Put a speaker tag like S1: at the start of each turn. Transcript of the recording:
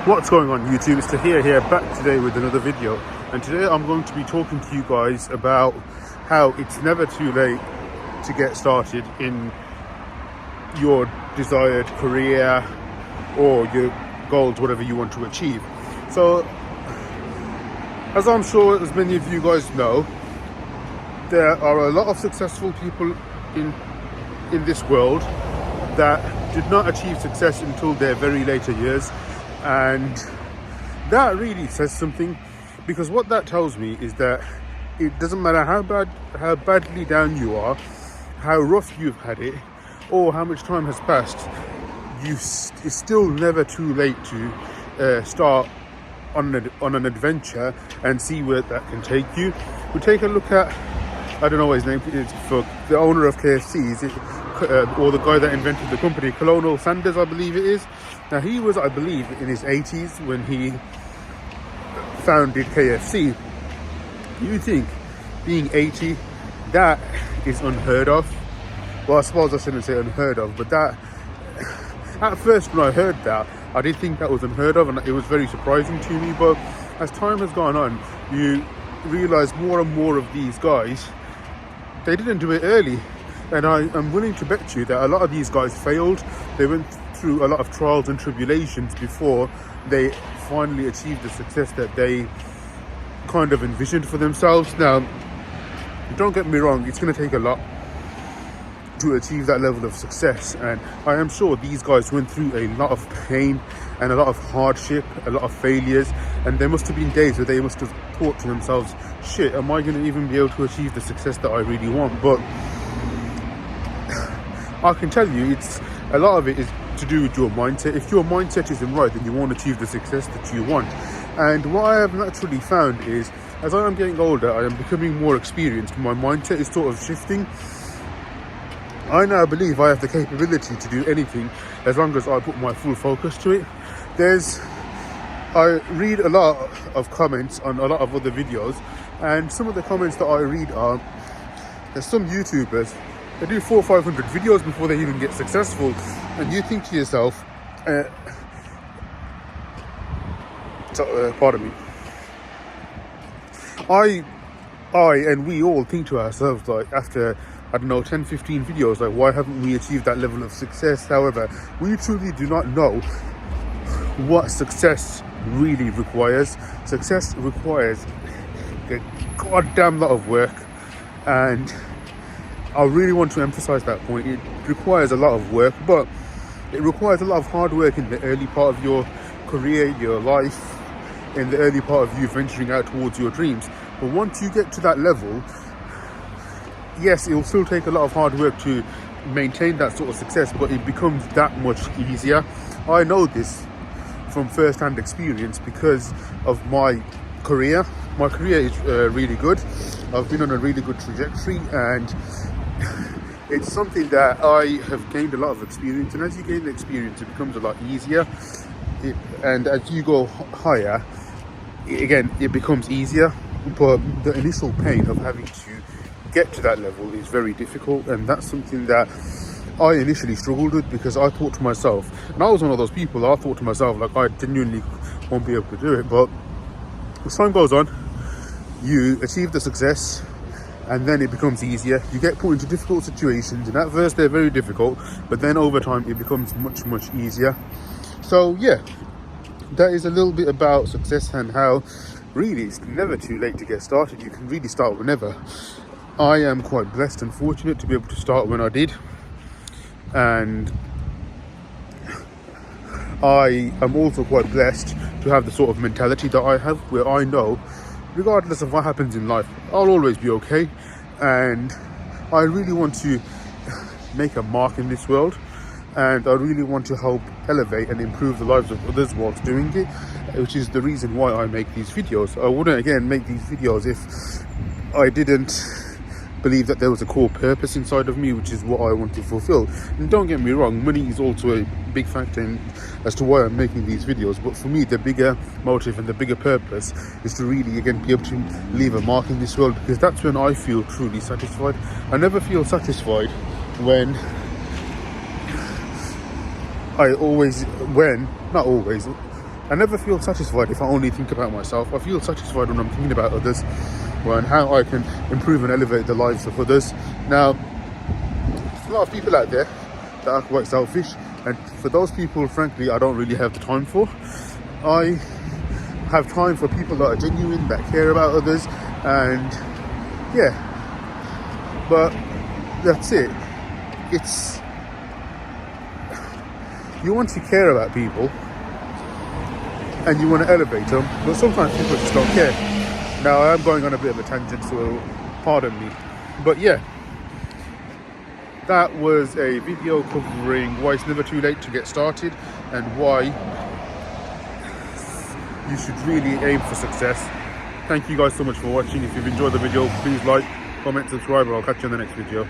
S1: What's going on YouTube? It's Tahir here, back today with another video, and today I'm going to be talking to you guys about how it's never too late to get started in your desired career or your goals, whatever you want to achieve. So as I'm sure as many of you guys know, there are a lot of successful people in this world that did not achieve success until their very later years. And that really says something, because what that tells me is that it doesn't matter how badly down you are, how rough you've had it, or how much time has passed, it's still never too late to start on an adventure and see where that can take you. We take a look at, I don't know what his name is, for the owner of KFC, is it, or the guy that invented the company, Colonel Sanders, I believe it is. Now, he was, I believe, in his 80s when he founded KFC. You think, being 80, that is unheard of? Well, I suppose I shouldn't say unheard of, but that, at first when I heard that, I did think that was unheard of, and it was very surprising to me. But as time has gone on, you realise more and more of these guys, they didn't do it early. And I am willing to bet you that a lot of these guys failed. They went through a lot of trials and tribulations before they finally achieved the success that they kind of envisioned for themselves. Now, don't get me wrong, it's going to take a lot to achieve that level of success, and I am sure these guys went through a lot of pain and a lot of hardship, a lot of failures, and there must have been days where they must have thought to themselves, shit, am I going to even be able to achieve the success that I really want? But I can tell you, a lot of it is to do with your mindset. If your mindset isn't right, then you won't achieve the success that you want. And what I have naturally found is, as I am getting older, I am becoming more experienced. My mindset is sort of shifting. I now believe I have the capability to do anything as long as I put my full focus to it. I read a lot of comments on a lot of other videos, and some of the comments that I read are, there's some YouTubers, they do 400 or 500 videos before they even get successful, and you think to yourself, pardon me, I and we all think to ourselves, like, after, I don't know, 10, 15 videos, like, why haven't we achieved that level of success? However, we truly do not know what success really requires. Success requires a goddamn lot of work, and I really want to emphasize that point. It requires a lot of work, but it requires a lot of hard work in the early part of your career, your life, in the early part of you venturing out towards your dreams. But once you get to that level, yes, it will still take a lot of hard work to maintain that sort of success, but it becomes that much easier. I know this from first-hand experience because of my career. My career is really good. I've been on a really good trajectory, and it's something that I have gained a lot of experience, and as you gain the experience, it becomes a lot easier. And as you go higher, it becomes easier, but the initial pain of having to get to that level is very difficult, and that's something that I initially struggled with, because I thought to myself, and I was one of those people, I thought to myself, like, I genuinely won't be able to do it. But as time goes on, you achieve the success, and then it becomes easier. You get put into difficult situations, and at first they're very difficult, but then over time it becomes much, much easier. So yeah, that is a little bit about success and how really it's never too late to get started. You can really start whenever. I am quite blessed and fortunate to be able to start when I did, and I am also quite blessed to have the sort of mentality that I have, where I know, regardless of what happens in life, I'll always be okay. And I really want to make a mark in this world, and I really want to help elevate and improve the lives of others whilst doing it, which is the reason why I make these videos. I wouldn't, again, make these videos if I didn't believe that there was a core purpose inside of me, which is what I want to fulfill. And don't get me wrong, money is also a big factor as to why I'm making these videos, but for me the bigger motive and the bigger purpose is to really, again, be able to leave a mark in this world, because that's when I feel truly satisfied. I never feel satisfied when not always, I never feel satisfied if I only think about myself. I feel satisfied when I'm thinking about others, and how I can improve and elevate the lives of others. Now, there's a lot of people out there that are quite selfish, and for those people, frankly, I don't really have the time for. I have time for people that are genuine, that care about others, and yeah, but that's it. It's, you want to care about people and you want to elevate them, but sometimes people just don't care. Now, I am going on a bit of a tangent, so pardon me. But yeah, that was a video covering why it's never too late to get started and why you should really aim for success. Thank you guys so much for watching. If you've enjoyed the video, please like, comment, subscribe, and I'll catch you in the next video.